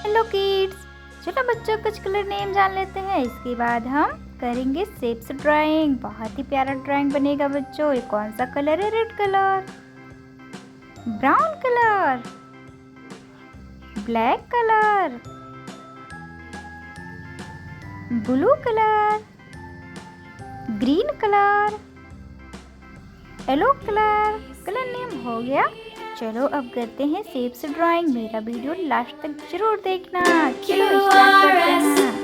Hello kids, चलो बच्चों कुछ कलर नेम जान लेते हैं। इसके बाद हम करेंगे शेप्स ड्राइंग। बहुत ही प्यारा ड्राइंग बनेगा बच्चों। ये कौन सा कलर है? Red colour, brown colour, black colour, blue colour, green colour, yellow colour. Colour name हो गया। चलो अब करते हैं शेप्स ड्राइंग। मेरा वीडियो लास्ट तक जरूर देखना। चलो स्टार्ट करते हैं।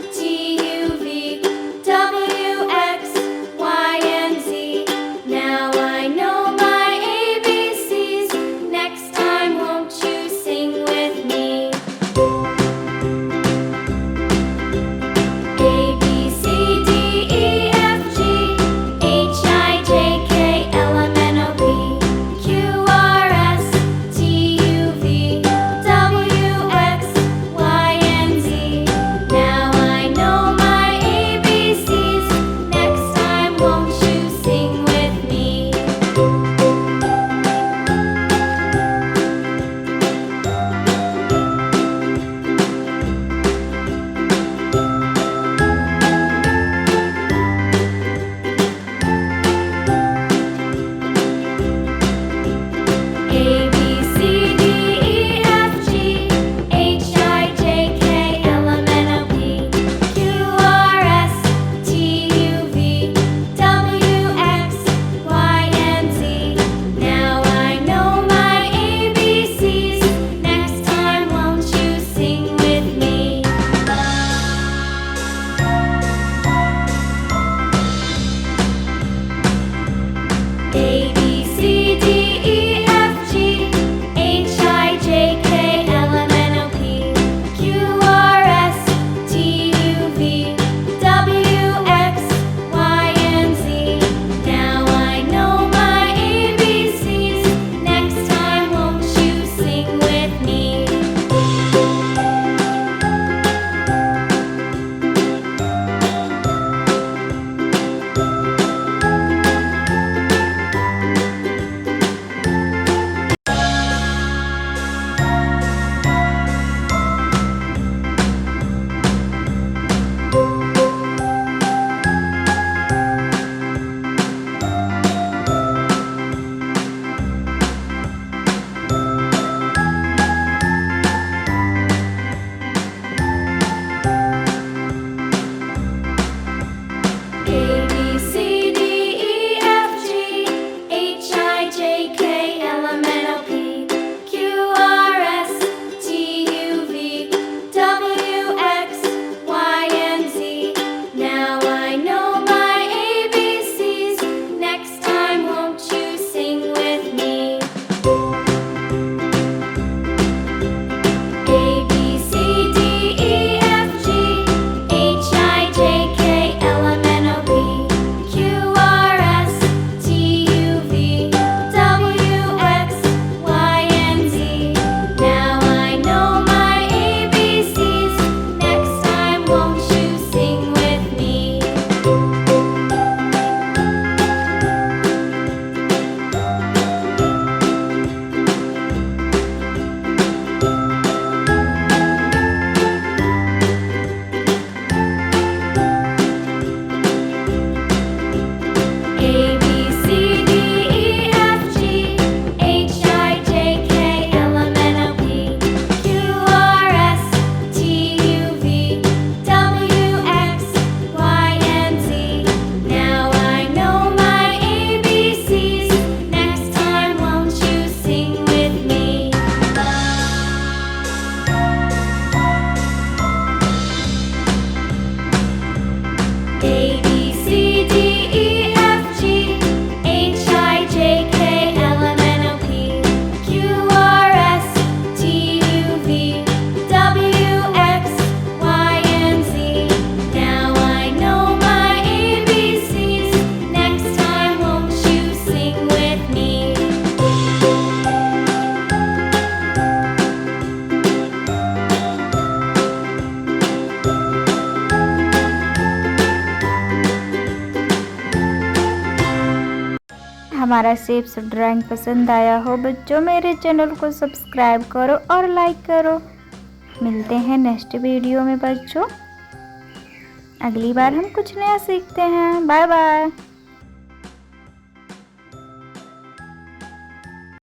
हमारा शेप्स ड्राइंग पसंद आया हो बच्चों, मेरे चैनल को सब्सक्राइब करो और लाइक करो। मिलते हैं नेक्स्ट वीडियो में बच्चों। अगली बार हम कुछ नया सीखते हैं। Bye bye.